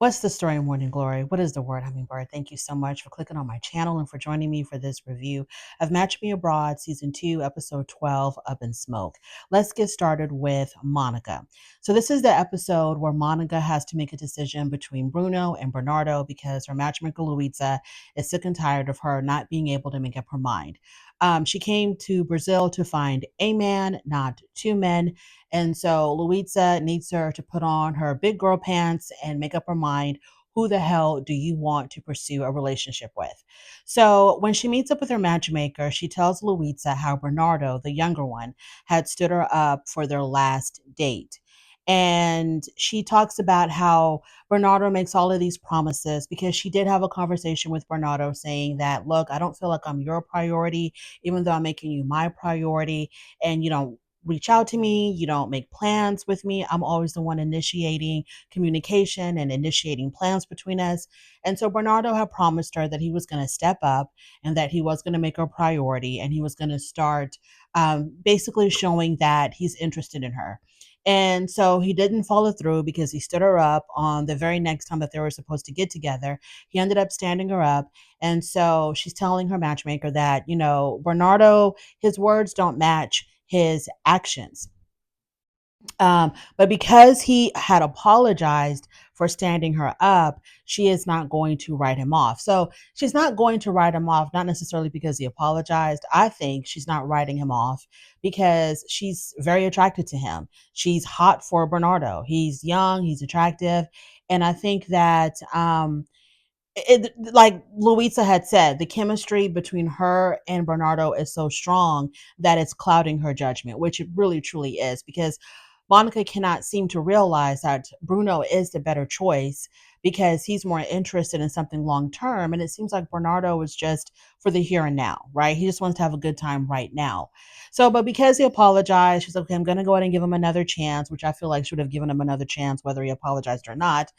What's the story, Morning Glory? What is the word, Hummingbird? Thank you so much for clicking on my channel and for joining me for this review of Match Me Abroad, Season 2, Episode 12, Up in Smoke. Let's get started with Monica. So this is the episode where Monica has to make a decision between Bruno and Bernardo because her matchmaker, Luisa, is sick and tired of her not being able to make up her mind. She came to Brazil to find a man, not two men. And so Luisa needs her to put on her big girl pants and make up her mind. Who the hell do you want to pursue a relationship with? So when she meets up with her matchmaker, she tells Luisa how Bernardo, the younger one, had stood her up for their last date. And she talks about how Bernardo makes all of these promises because she did have a conversation with Bernardo saying that, look, I don't feel like I'm your priority, even though I'm making you my priority. And, reach out to me. You don't make plans with me. I'm always the one initiating communication and initiating plans between us. And so Bernardo had promised her that he was going to step up and that he was going to make her a priority and he was going to start basically showing that he's interested in her. And so he didn't follow through because he stood her up on the very next time that they were supposed to get together. He ended up standing her up. And so she's telling her matchmaker that, Bernardo, his words don't match his actions. But because he had apologized for standing her up, she is not going to write him off. So she's not going to write him off, not necessarily because he apologized. I think she's not writing him off because she's very attracted to him. She's hot for Bernardo. He's young, he's attractive. And I think that like Luisa had said, the chemistry between her and Bernardo is so strong that it's clouding her judgment, which it really truly is because Monica cannot seem to realize that Bruno is the better choice because he's more interested in something long term. And it seems like Bernardo is just for the here and now, right? He just wants to have a good time right now. So, but because he apologized, she's like, okay, I'm going to go ahead and give him another chance, which I feel like should have given him another chance, whether he apologized or not.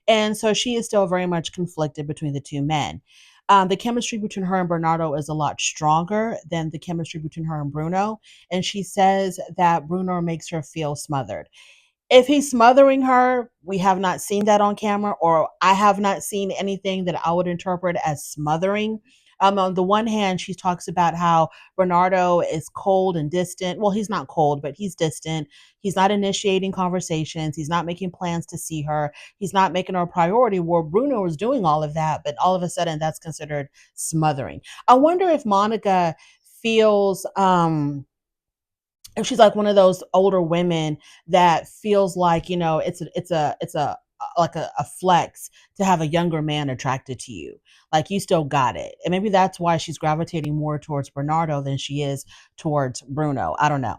And so she is still very much conflicted between the two men. The chemistry between her and Bernardo is a lot stronger than the chemistry between her and Bruno. And she says that Bruno makes her feel smothered. If he's smothering her, we have not seen that on camera, or I have not seen anything that I would interpret as smothering. On the one hand, she talks about how Bernardo is cold and distant. Well, he's not cold, but he's distant. He's not initiating conversations. He's not making plans to see her. He's not making her a priority. Where Bruno is doing all of that, but all of a sudden that's considered smothering. I wonder if Monica feels if she's like one of those older women that feels like it's a like a flex to have a younger man attracted to you, like you still got it, and maybe that's why she's gravitating more towards Bernardo than she is towards Bruno. I don't know.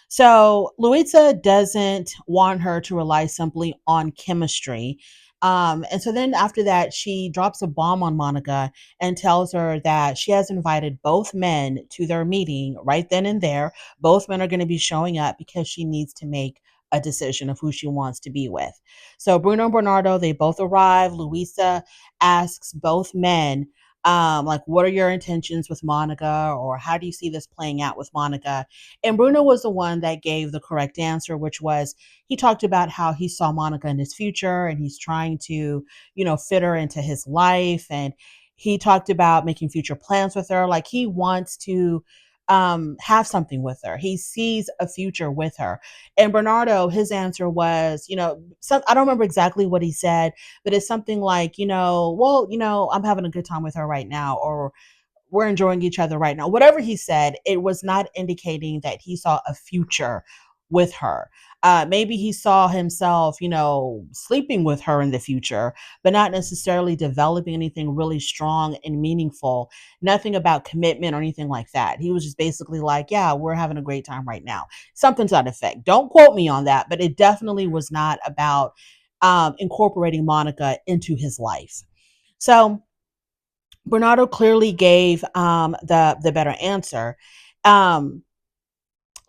So Luisa doesn't want her to rely simply on chemistry. And so then after that, she drops a bomb on Monica and tells her that she has invited both men to their meeting right then and there. Both men are going to be showing up because she needs to make a decision of who she wants to be with. So Bruno and Bernardo, they both arrive. Luisa asks both men, like, what are your intentions with Monica, or how do you see this playing out with Monica? And Bruno was the one that gave the correct answer, which was he talked about how he saw Monica in his future and he's trying to, fit her into his life. And he talked about making future plans with her. Like he wants to have something with her. He sees a future with her. And Bernardo, his answer was, I don't remember exactly what he said, but it's something like, well, I'm having a good time with her right now, or we're enjoying each other right now. Whatever he said, it was not indicating that he saw a future with her. Maybe he saw himself, sleeping with her in the future, but not necessarily developing anything really strong and meaningful. Nothing about commitment or anything like that. He was just basically like, yeah, we're having a great time right now. Something to that effect. Don't quote me on that, but it definitely was not about incorporating Monica into his life. So Bernardo clearly gave the better answer. Um,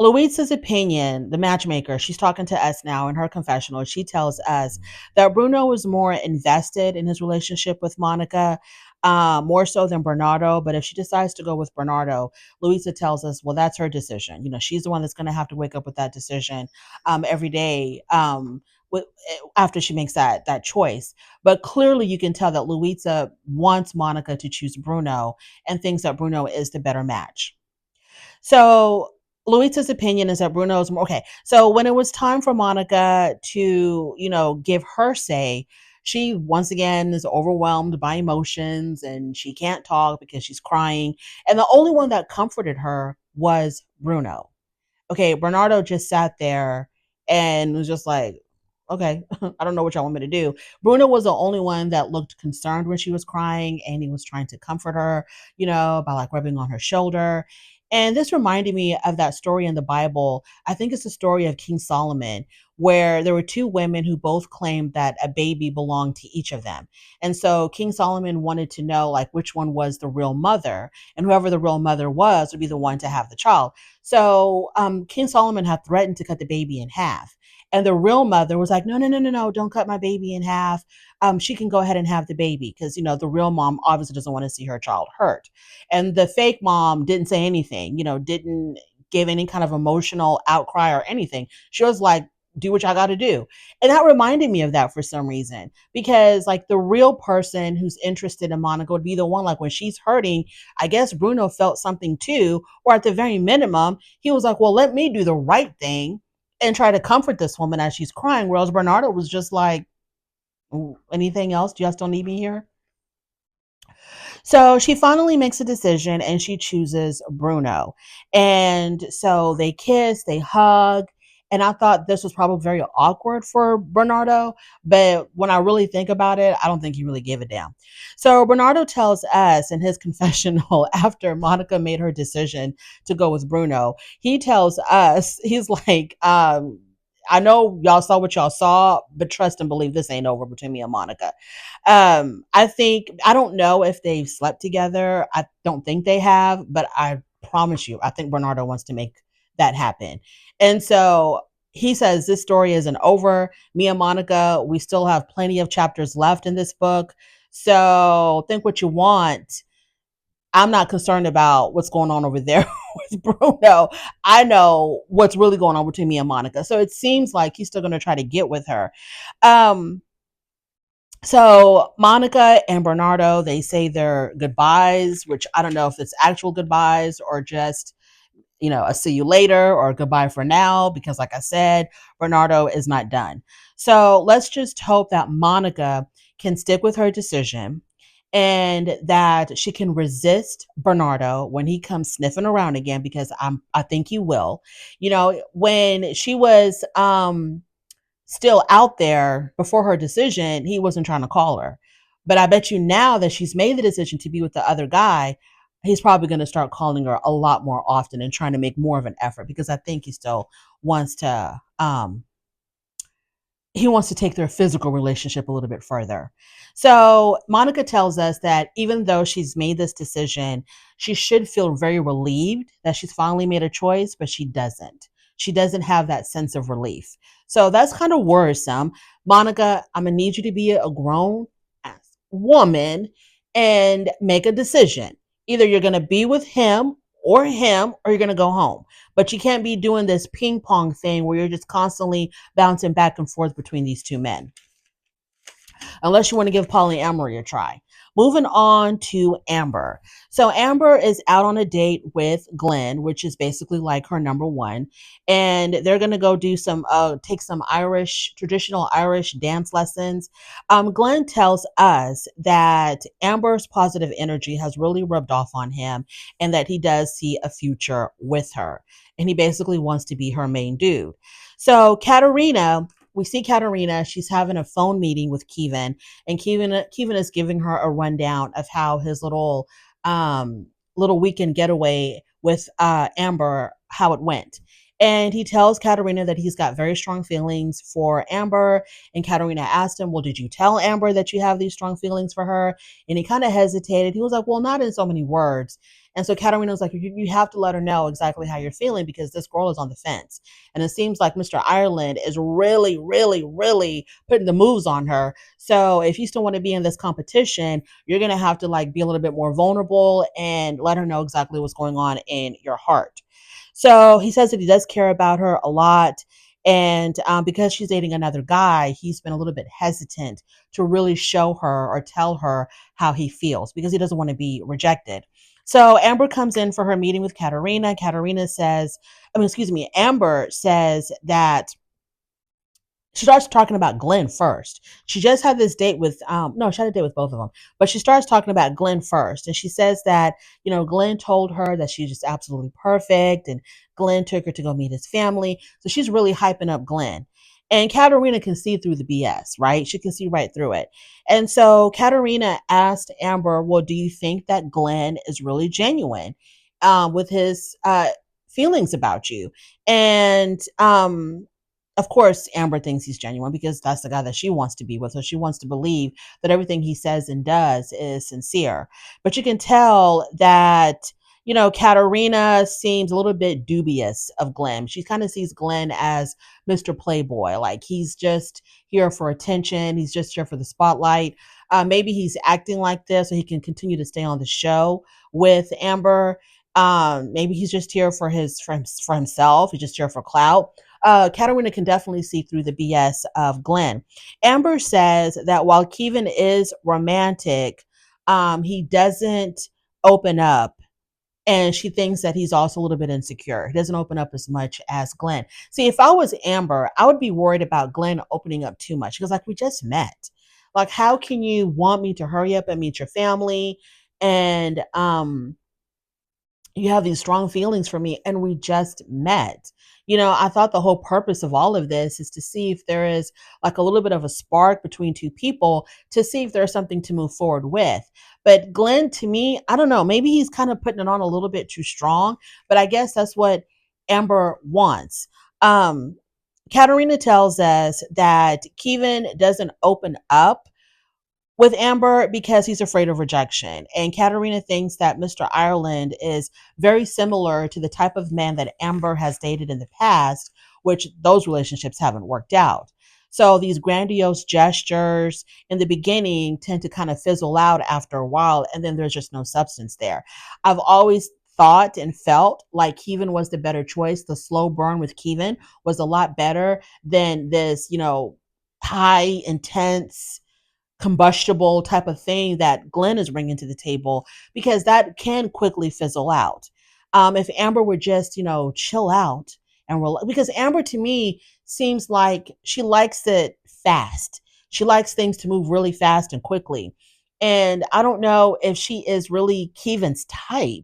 Luisa's opinion, the matchmaker, she's talking to us now in her confessional. She tells us that Bruno was more invested in his relationship with Monica, more so than Bernardo. But if she decides to go with Bernardo, Luisa tells us, well, that's her decision. She's the one that's going to have to wake up with that decision every day. after she makes that choice. But clearly, you can tell that Luisa wants Monica to choose Bruno and thinks that Bruno is the better match. So Luisa's opinion is that Bruno's more okay. So when it was time for Monica to, give her say, she once again is overwhelmed by emotions and she can't talk because she's crying. And the only one that comforted her was Bruno. Okay, Bernardo just sat there and was just like, okay, I don't know what y'all want me to do. Bruno was the only one that looked concerned when she was crying, and he was trying to comfort her, by like rubbing on her shoulder. And this reminded me of that story in the Bible. I think it's the story of King Solomon, where there were two women who both claimed that a baby belonged to each of them. And so King Solomon wanted to know like which one was the real mother, and whoever the real mother was would be the one to have the child. So King Solomon had threatened to cut the baby in half. And the real mother was like, no, no, no, no, no, don't cut my baby in half. She can go ahead and have the baby because, the real mom obviously doesn't want to see her child hurt. And the fake mom didn't say anything, didn't give any kind of emotional outcry or anything. She was like, do what y'all got to do. And that reminded me of that for some reason, because like the real person who's interested in Monica would be the one, like when she's hurting, I guess Bruno felt something too, or at the very minimum, he was like, well, let me do the right thing and try to comfort this woman as she's crying. Whereas Bernardo was just like, anything else? Do y'all still need me here? So she finally makes a decision and she chooses Bruno. And so they kiss, they hug. And I thought this was probably very awkward for Bernardo. But when I really think about it, I don't think he really gave a damn. So Bernardo tells us in his confessional after Monica made her decision to go with Bruno, he tells us, he's like, I know y'all saw what y'all saw, but trust and believe this ain't over between me and Monica. I think I don't know if they've slept together. I don't think they have, but I promise you, I think Bernardo wants to make that happen. And so he says this story isn't over. Me and Monica, we still have plenty of chapters left in this book. So think what you want. I'm not concerned about what's going on over there with Bruno. I know what's really going on between me and Monica. So it seems like he's still going to try to get with her. Um, so Monica and Bernardo, they say their goodbyes, which I don't know if it's actual goodbyes or just, a see you later or goodbye for now, because like I said, Bernardo is not done. So let's just hope that Monica can stick with her decision and that she can resist Bernardo when he comes sniffing around again, because I think he will. When she was still out there before her decision, he wasn't trying to call her. But I bet you now that she's made the decision to be with the other guy, he's probably going to start calling her a lot more often and trying to make more of an effort, because I think he still wants to take their physical relationship a little bit further. So Monica tells us that even though she's made this decision, she should feel very relieved that she's finally made a choice, but she doesn't. She doesn't have that sense of relief. So that's kind of worrisome. Monica, I'm going to need you to be a grown woman and make a decision. Either you're going to be with him, or you're going to go home. But you can't be doing this ping pong thing where you're just constantly bouncing back and forth between these two men, unless you want to give polyamory a try. Moving on to Amber. So Amber is out on a date with Glenn, which is basically like her number one, and they're gonna go do some take some traditional Irish dance lessons. Glenn tells us that Amber's positive energy has really rubbed off on him, and that he does see a future with her, and he basically wants to be her main dude. So Katerina, we see Katerina, she's having a phone meeting with Kevin, and Kevin is giving her a rundown of how his little weekend getaway with Amber, how it went. And he tells Katerina that he's got very strong feelings for Amber. And Katerina asked him, well, did you tell Amber that you have these strong feelings for her? And he kind of hesitated. He was like, well, not in so many words. And so Katerina was like, you have to let her know exactly how you're feeling, because this girl is on the fence. And it seems like Mr. Ireland is really, really, really putting the moves on her. So if you still want to be in this competition, you're going to have to like be a little bit more vulnerable and let her know exactly what's going on in your heart. So he says that he does care about her a lot. And because she's dating another guy, he's been a little bit hesitant to really show her or tell her how he feels because he doesn't want to be rejected. So Amber comes in for her meeting with Katerina. Katerina says, excuse me, Amber says that she starts talking about Glenn first. She just had this date with no, she had a date with both of them, but she starts talking about Glenn first, and she says that Glenn told her that she's just absolutely perfect, and Glenn took her to go meet his family. So she's really hyping up Glenn. And Katerina can see through the BS, right? She can see right through it. And so Katerina asked Amber, "Well, do you think that Glenn is really genuine with his feelings about you?" And of course, Amber thinks he's genuine because that's the guy that she wants to be with. So she wants to believe that everything he says and does is sincere. But you can tell that, Katerina seems a little bit dubious of Glenn. She kind of sees Glenn as Mr. Playboy. Like he's just here for attention, he's just here for the spotlight. Maybe he's acting like this so he can continue to stay on the show with Amber. Maybe he's just here for himself. He's just here for clout. Katerina can definitely see through the BS of Glenn. Amber says that while Kevin is romantic, he doesn't open up. And she thinks that he's also a little bit insecure. He doesn't open up as much as Glenn. See, if I was Amber, I would be worried about Glenn opening up too much because, like, we just met. Like, how can you want me to hurry up and meet your family? And you have these strong feelings for me and we just met. I thought the whole purpose of all of this is to see if there is like a little bit of a spark between two people to see if there's something to move forward with. But Glenn, to me, I don't know, maybe he's kind of putting it on a little bit too strong, but I guess that's what Amber wants. um Katerina tells us that Kevin doesn't open up with Amber because he's afraid of rejection. And Katerina thinks that Mr. Ireland is very similar to the type of man that Amber has dated in the past, which those relationships haven't worked out. So these grandiose gestures in the beginning tend to kind of fizzle out after a while, and then there's just no substance there. I've always thought and felt like Kevin was the better choice. The slow burn with Kevin was a lot better than this, high, intense, combustible type of thing that Glenn is bringing to the table because that can quickly fizzle out. If Amber would just, chill out and because Amber to me seems like she likes it fast. She likes things to move really fast and quickly. And I don't know if she is really Kevin's type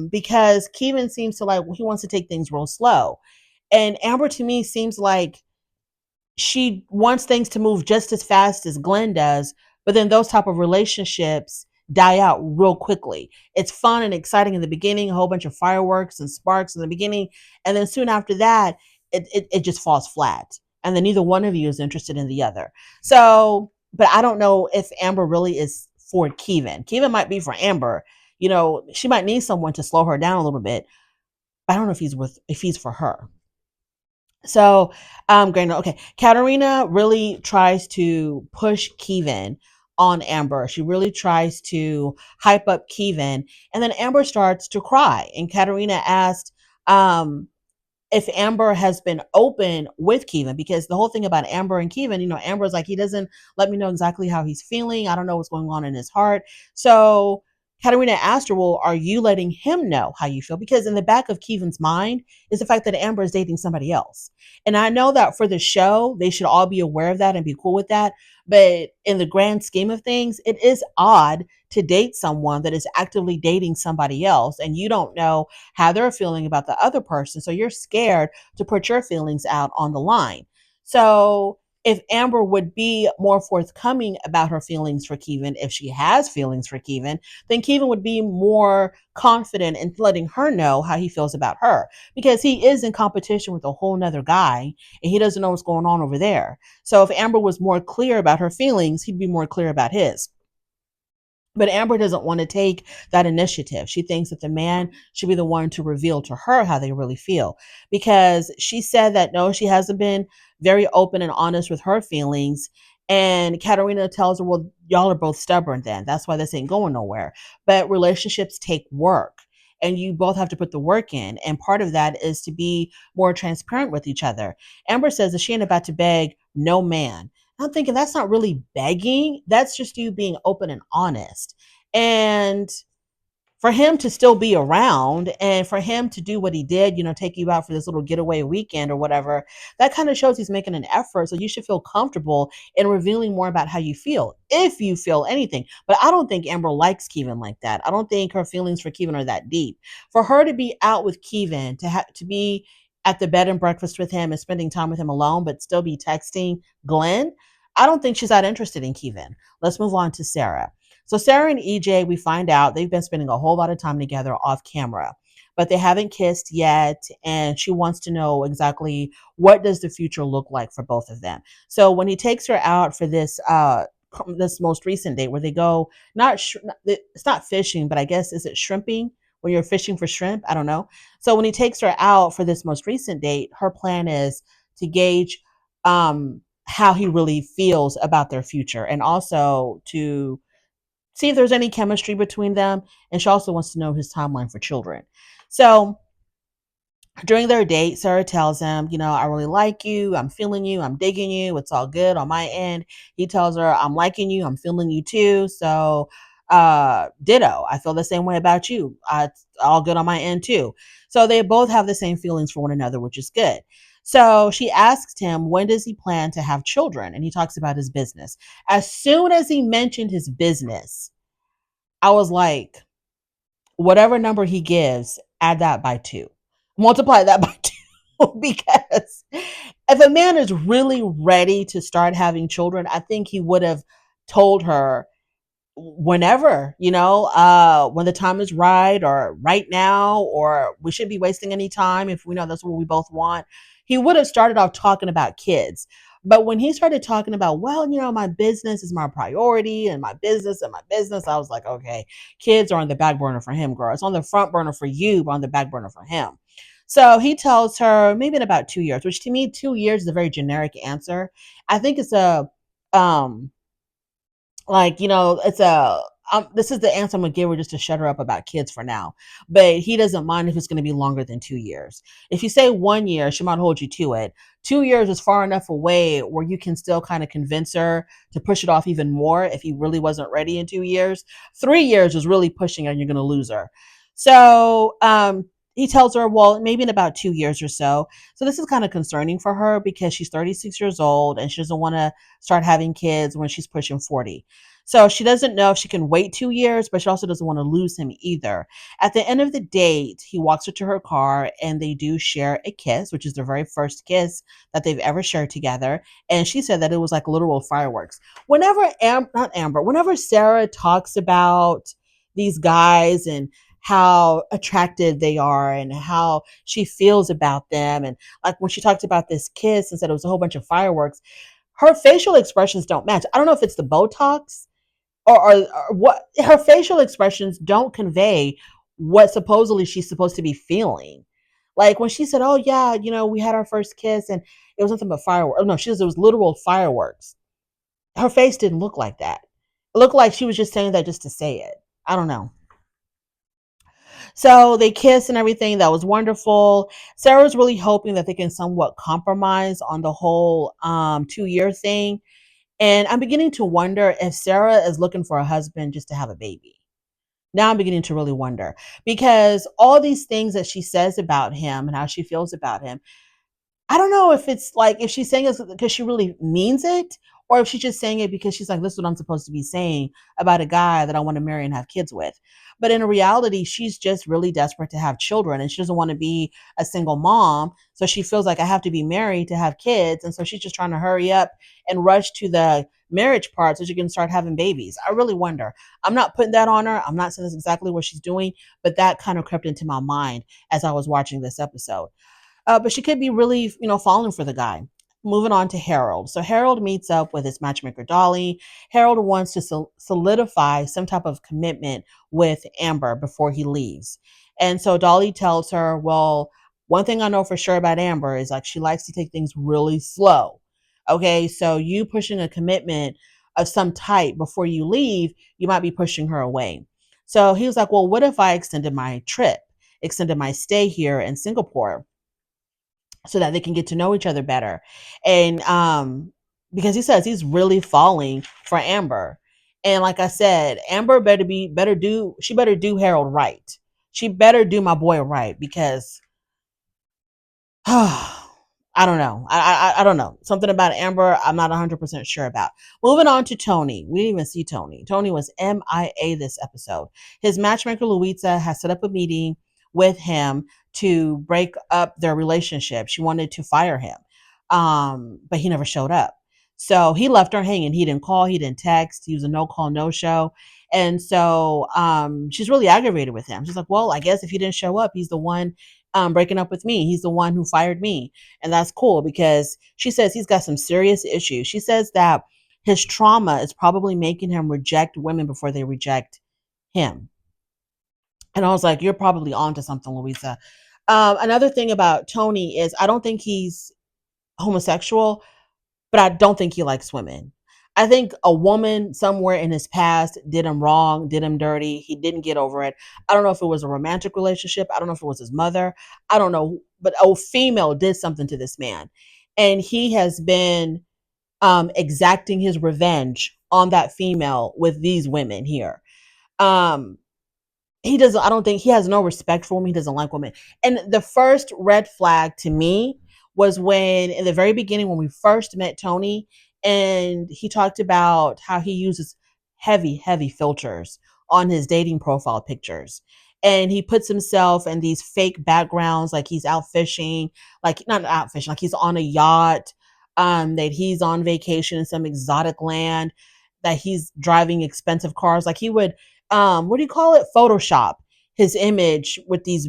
because Kevin seems to like, he wants to take things real slow. And Amber to me seems like she wants things to move just as fast as Glenn does, but then those type of relationships die out real quickly. It's fun and exciting in the beginning, a whole bunch of fireworks and sparks in the beginning, and then soon after that, it just falls flat. And then neither one of you is interested in the other. So, but I don't know if Amber really is for Kevin. Kevin might be for Amber. She might need someone to slow her down a little bit, but I don't know if he's for her. So, Grano, okay. Katerina really tries to push Kevin on Amber. She really tries to hype up Kevin, and then Amber starts to cry. And Katerina asked, if Amber has been open with Kevin, because the whole thing about Amber and Kevin, Amber's like, he doesn't let me know exactly how he's feeling. I don't know what's going on in his heart. So Katerina asked her, well, are you letting him know how you feel? Because in the back of Kevin's mind is the fact that Amber is dating somebody else. And I know that for the show, they should all be aware of that and be cool with that. But in the grand scheme of things, it is odd to date someone that is actively dating somebody else and you don't know how they're feeling about the other person. So you're scared to put your feelings out on the line. So if Amber would be more forthcoming about her feelings for Kevin, if she has feelings for Kevin, then Kevin would be more confident in letting her know how he feels about her because he is in competition with a whole nother guy and he doesn't know what's going on over there. So if Amber was more clear about her feelings, he'd be more clear about his. But Amber doesn't want to take that initiative. She thinks that the man should be the one to reveal to her how they really feel. Because she said that no, she hasn't been very open and honest with her feelings. And Katerina tells her, well, y'all are both stubborn then. That's why this ain't going nowhere. But relationships take work. and you both have to put the work in. And part of that is to be more transparent with each other. Amber says that she ain't about to beg no man. I'm thinking that's not really begging. That's just you being open and honest. And for him to still be around and for him to do what he did, take you out for this little getaway weekend or whatever, that kind of shows he's making an effort. So you should feel comfortable in revealing more about how you feel, if you feel anything. But I don't think Amber likes Kevin like that. I don't think her feelings for Kevin are that deep. For her to be out with Kevin, to be at the bed and breakfast with him and spending time with him alone, but still be texting Glenn, I don't think she's that interested in Kevin. Let's move on to Sarah. So Sarah and EJ, we find out they've been spending a whole lot of time together off camera, but they haven't kissed yet, and she wants to know exactly what does the future look like for both of them. So when he takes her out for this most recent date where they go, it's not fishing, but I guess is it shrimping when you're fishing for shrimp? I don't know. So when he takes her out for this most recent date, her plan is to gauge how he really feels about their future, and also to see if there's any chemistry between them. And she also wants to know his timeline for children. So during their date, Sarah tells him, I really like you. I'm feeling you. I'm digging you. It's all good on my end. He tells her, I'm liking you. I'm feeling you too. So, ditto. I feel the same way about you. It's all good on my end too. So they both have the same feelings for one another, which is good. So she asked him, when does he plan to have children? And he talks about his business. As soon as he mentioned his business, I was like, whatever number he gives, add that by two, multiply that by two. Because if a man is really ready to start having children, I think he would have told her whenever, when the time is right, or right now, or we shouldn't be wasting any time if we know that's what we both want. He would have started off talking about kids. But when he started talking about, well, my business is my priority, and my business, I was like, okay, kids are on the back burner for him, girl. It's on the front burner for you, but on the back burner for him. So he tells her maybe in about 2 years, which to me, 2 years is a very generic answer. I think it's um, it's this is the answer I'm gonna give her just to shut her up about kids for now. But he doesn't mind if it's gonna be longer than 2 years. If you say 1 year, she might hold you to it. 2 years is far enough away where you can still kind of convince her to push it off even more if he really wasn't ready in 2 years. 3 years is really pushing her and you're gonna lose her. So he tells her, well, maybe in about 2 years or so. So this is kind of concerning for her because she's 36 years old and she doesn't want to start having kids when she's pushing 40. So she doesn't know if she can wait 2 years, but she also doesn't want to lose him either. At the end of the date, he walks her to her car and they do share a kiss, which is their very first kiss that they've ever shared together. And she said that it was like literal fireworks. Whenever Sarah talks about these guys and how attractive they are and how she feels about them, and like when she talked about this kiss and said it was a whole bunch of fireworks, her facial expressions don't match. I don't know if it's the Botox or what. Her facial expressions don't convey what supposedly she's supposed to be feeling. Like when she said, oh yeah, we had our first kiss and it was nothing but fireworks. Oh no, she says it was literal fireworks. Her face didn't look like that. It looked like she was just saying that just to say it. I don't know. So they kiss and everything. That was wonderful. Sarah's really hoping that they can somewhat compromise on the whole 2 year thing. And I'm beginning to wonder if Sarah is looking for a husband just to have a baby. Now I'm beginning to really wonder because all these things that she says about him and how she feels about him, I don't know if it's like if she's saying it because she really means it, or if she's just saying it because she's like, this is what I'm supposed to be saying about a guy that I want to marry and have kids with. But in reality, she's just really desperate to have children and she doesn't want to be a single mom. So she feels like I have to be married to have kids. And so she's just trying to hurry up and rush to the marriage part so she can start having babies. I really wonder. I'm not putting that on her. I'm not saying that's exactly what she's doing, but that kind of crept into my mind as I was watching this episode. But she could be really, falling for the guy. Moving on to Harold. So Harold meets up with his matchmaker, Dolly. Harold wants to solidify some type of commitment with Amber before he leaves. And so Dolly tells her, well, one thing I know for sure about Amber is like she likes to take things really slow. Okay, so you pushing a commitment of some type before you leave, you might be pushing her away. So he was like, well, what if I extended my trip? extended my stay here in Singapore so that they can get to know each other better. And because he says he's really falling for Amber. And like I said, Amber she better do Harold right. She better do my boy right because I don't know. I don't know. Something about Amber, I'm not 100% sure about. Moving on to Tony. We didn't even see Tony. Tony was MIA this episode. His matchmaker, Louisa, has set up a meeting with him to break up their relationship. She wanted to fire him, but he never showed up. So he left her hanging. He didn't call, he didn't text. He was a no call, no show. And so she's really aggravated with him. She's like, well, I guess if he didn't show up, he's the one breaking up with me. He's the one who fired me. And that's cool because she says he's got some serious issues. She says that his trauma is probably making him reject women before they reject him. And I was like, you're probably onto something, Louisa. Another thing about Tony is I don't think he's homosexual, but I don't think he likes women. I think a woman somewhere in his past did him wrong, did him dirty. He didn't get over it. I don't know if it was a romantic relationship. I don't know if it was his mother. I don't know. But a female did something to this man. And he has been exacting his revenge on that female with these women here. Um, he doesn't, I don't think he has no respect for women. He doesn't like women. And the first red flag to me was when in the very beginning when we first met Tony and he talked about how he uses heavy filters on his dating profile pictures, and he puts himself in these fake backgrounds like he's out fishing, like not out fishing, like he's on a yacht, that he's on vacation in some exotic land, that he's driving expensive cars, like he would what do you call it, photoshop his image with these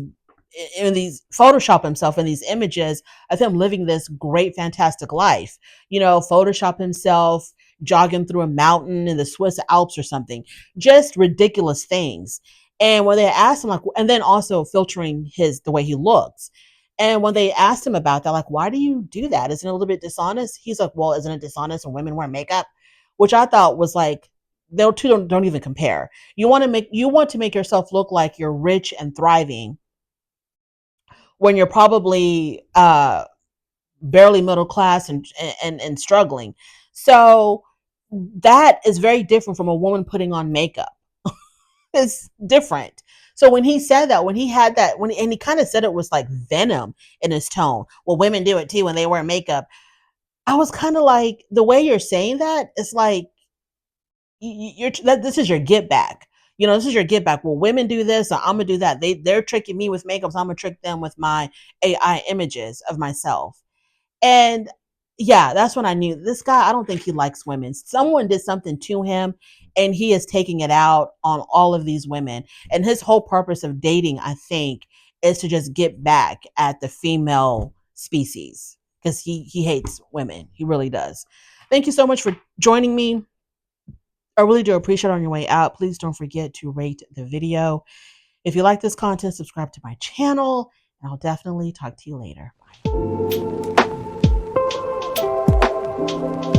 in these photoshop himself in these images of him living this great fantastic life, photoshop himself jogging through a mountain in the Swiss Alps or something, just ridiculous things. And when they asked him, like, and then also filtering the way he looks, and when they asked him about that, like, why do you do that, isn't it a little bit dishonest? He's like, well, isn't it dishonest when women wear makeup? Which I thought was like, they two don't even compare. You want to make yourself look like you're rich and thriving when you're probably barely middle class and struggling. So that is very different from a woman putting on makeup. It's different. So when he said that, when he had that, and he kind of said it was like venom in his tone. Well, women do it too when they wear makeup. I was kind of like, the way you're saying that, it's like this is your get back. This is your get back. Well, women do this, so I'm gonna do that. They're tricking me with makeup, so I'm gonna trick them with my AI images of myself. And yeah, that's when I knew this guy. I don't think he likes women. Someone did something to him, and he is taking it out on all of these women. And his whole purpose of dating, I think, is to just get back at the female species because he hates women. He really does. Thank you so much for joining me. I really do appreciate it on your way out. Please don't forget to rate the video. If you like this content, subscribe to my channel, and I'll definitely talk to you later. Bye.